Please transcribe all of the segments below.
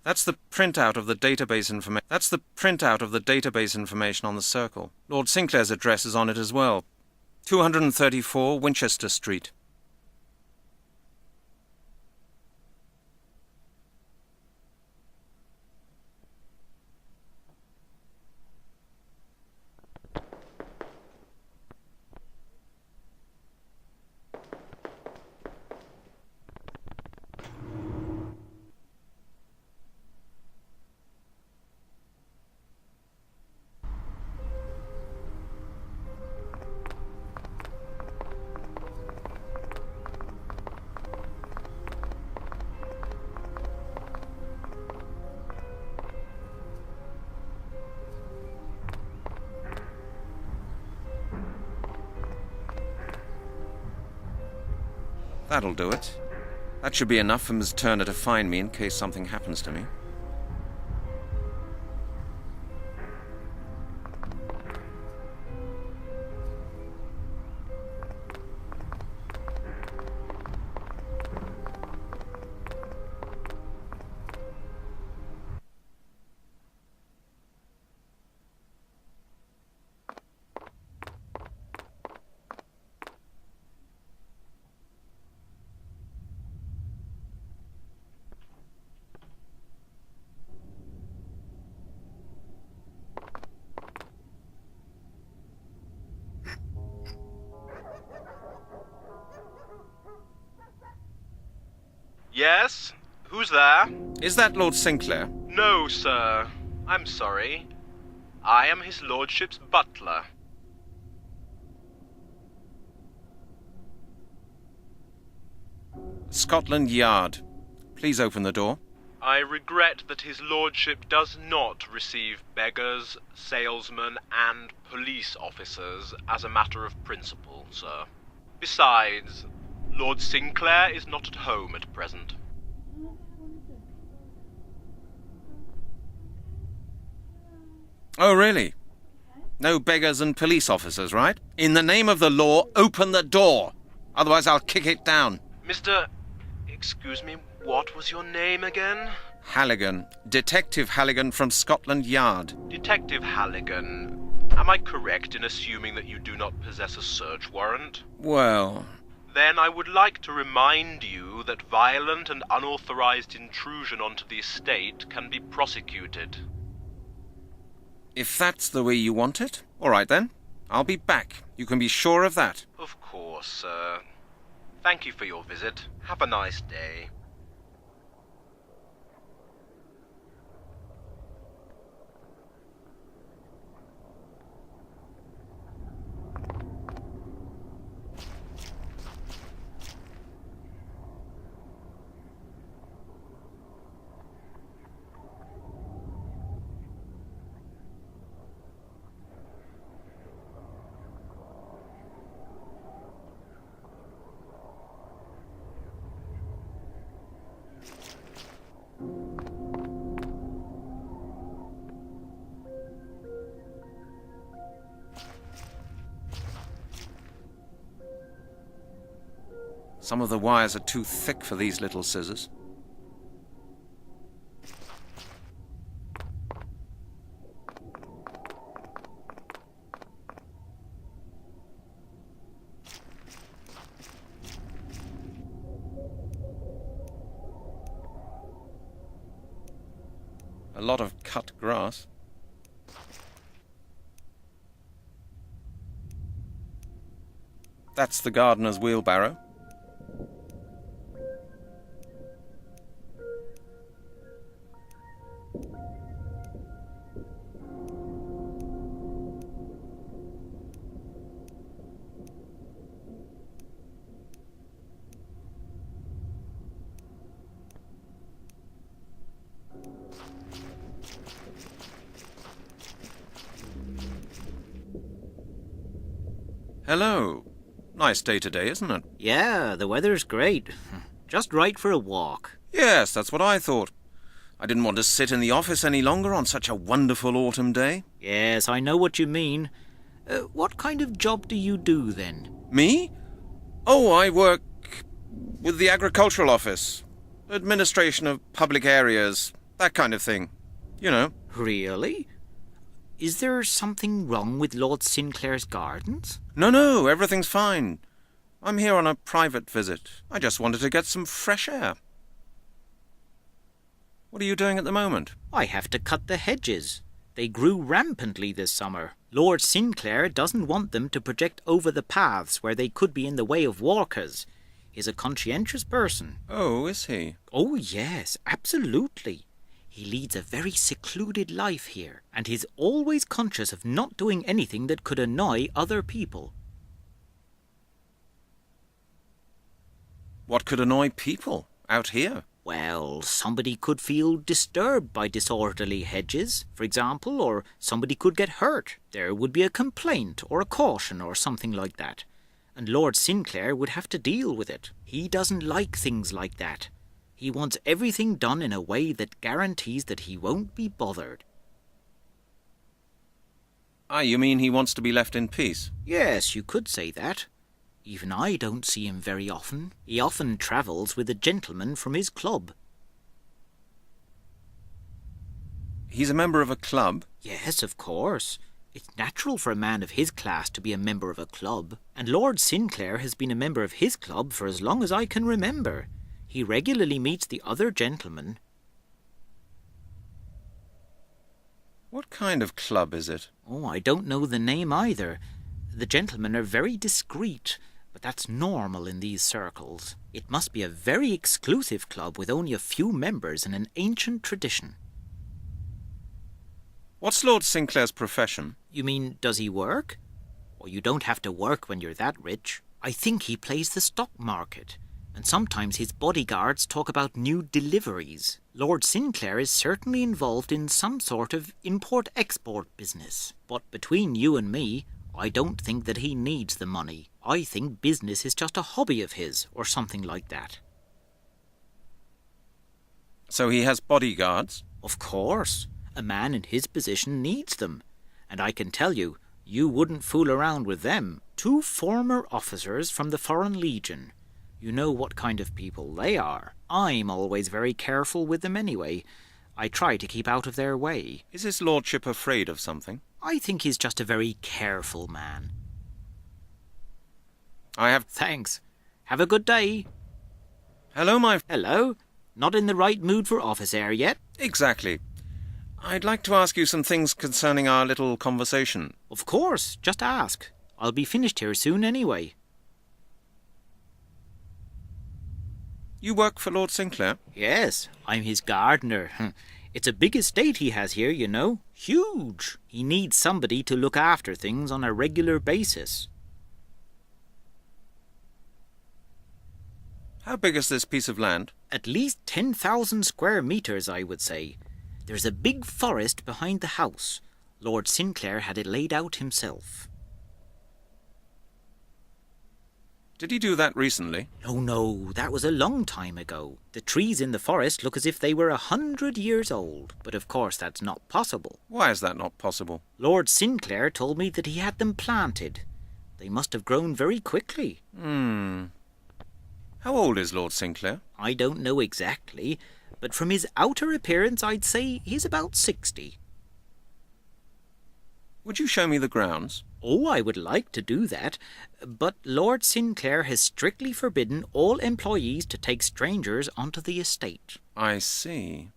That's the printout of the database information. That's the printout of the database information on the circle. Lord Sinclair's address is on it as well. 234 Winchester Street. That'll do it. That should be enough for Ms. Turner to find me in case something happens to me. Yes? Who's there? Is that Lord Sinclair? No, sir. I'm sorry. I am his lordship's butler. Scotland Yard. Please open the door. I regret that his lordship does not receive beggars, salesmen, and police officers as a matter of principle, sir. Besides, Lord Sinclair is not at home at present. Oh, really? No beggars and police officers, right? In the name of the law, open the door. Otherwise I'll kick it down. Mr. Excuse me, what was your name again? Halligan. Detective Halligan from Scotland Yard. Detective Halligan, am I correct in assuming that you do not possess a search warrant? Well... Then I would like to remind you that violent and unauthorized intrusion onto the estate can be prosecuted. If that's the way you want it, all right then. I'll be back. You can be sure of that. Of course, sir. Thank you for your visit. Have a nice day. Some of the wires are too thick for these little scissors. A lot of cut grass. That's the gardener's wheelbarrow. Hello. Nice day today, isn't it? Yeah, the weather's great. Just right for a walk. Yes, that's what I thought. I didn't want to sit in the office any longer on such a wonderful autumn day. Yes, I know what you mean. What kind of job do you do, then? Me? Oh, I work with the agricultural office. Administration of public areas, That kind of thing. You know. Really? Is there something wrong with Lord Sinclair's gardens? No, everything's fine. I'm here on a private visit. I just wanted to get some fresh air. What are you doing at the moment? I have to cut the hedges. They grew rampantly this summer. Lord Sinclair doesn't want them to project over the paths where they could be in the way of walkers. He's a conscientious person. Oh, is he? Oh, yes, absolutely. He leads a very secluded life here, and he's always conscious of not doing anything that could annoy other people. What could annoy people out here? Well, somebody could feel disturbed by disorderly hedges, for example, or somebody could get hurt. There would be a complaint or a caution or something like that, and Lord Sinclair would have to deal with it. He doesn't like things like that. He wants everything done in a way that guarantees that he won't be bothered. Ah, you mean he wants to be left in peace? Yes, you could say that. Even I don't see him very often. He often travels with a gentleman from his club. He's a member of a club? Yes, of course. It's natural for a man of his class to be a member of a club, and Lord Sinclair has been a member of his club for as long as I can remember. He regularly meets the other gentlemen. What kind of club is it? Oh, I don't know the name either. The gentlemen are very discreet, but that's normal in these circles. It must be a very exclusive club with only a few members and an ancient tradition. What's Lord Sinclair's profession? You mean, does he work? Well, you don't have to work when you're that rich. I think he plays the stock market, and sometimes his bodyguards talk about new deliveries. Lord Sinclair is certainly involved in some sort of import-export business. But between you and me, I don't think that he needs the money. I think business is just a hobby of his, or something like that. So he has bodyguards? Of course. A man in his position needs them. And I can tell you, you wouldn't fool around with them. 2 former officers from the Foreign Legion. You know what kind of people they are. I'm always very careful with them anyway. I try to keep out of their way. Is his lordship afraid of something? I think he's just a very careful man. Thanks. Have a good day. Hello, Hello? Not in the right mood for office air yet? Exactly. I'd like to ask you some things concerning our little conversation. Of course, just ask. I'll be finished here soon anyway. You work for Lord Sinclair? Yes, I'm his gardener. It's a big estate he has here, you know. Huge. He needs somebody to look after things on a regular basis. How big is this piece of land? At least 10,000 square meters, I would say. There's a big forest behind the house. Lord Sinclair had it laid out himself. Did he do that recently? Oh no, that was a long time ago. The trees in the forest look as if they were 100 years old, but of course that's not possible. Why is that not possible? Lord Sinclair told me that he had them planted. They must have grown very quickly. How old is Lord Sinclair? I don't know exactly, but from his outer appearance I'd say he's about 60. Would you show me the grounds? Oh, I would like to do that, but Lord Sinclair has strictly forbidden all employees to take strangers onto the estate. I see.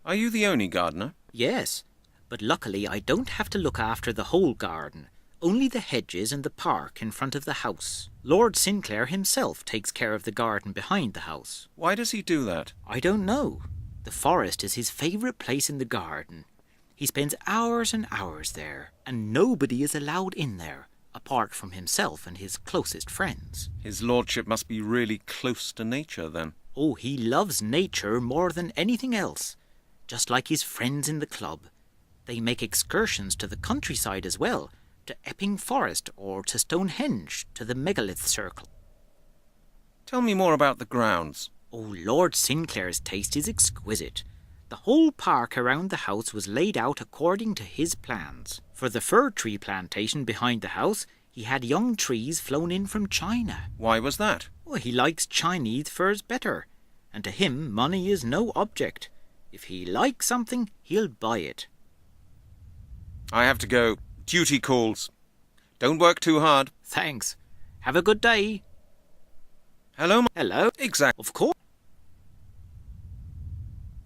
Are you the only gardener? Yes, but luckily I don't have to look after the whole garden, only the hedges and the park in front of the house. Lord Sinclair himself takes care of the garden behind the house. Why does he do that? I don't know. The forest is his favourite place in the garden. He spends hours and hours there, and nobody is allowed in there, apart from himself and his closest friends. His lordship must be really close to nature, then. Oh, he loves nature more than anything else, just like his friends in the club. They make excursions to the countryside as well, to Epping Forest or to Stonehenge, to the megalith circle. Tell me more about the grounds. Oh, Lord Sinclair's taste is exquisite. The whole park around the house was laid out according to his plans. For the fir tree plantation behind the house, he had young trees flown in from China. Why was that? Well, he likes Chinese firs better, and to him money is no object. If he likes something, he'll buy it. I have to go. Duty calls. Don't work too hard. Thanks. Have a good day. Hello? Hello? Exactly. Of course.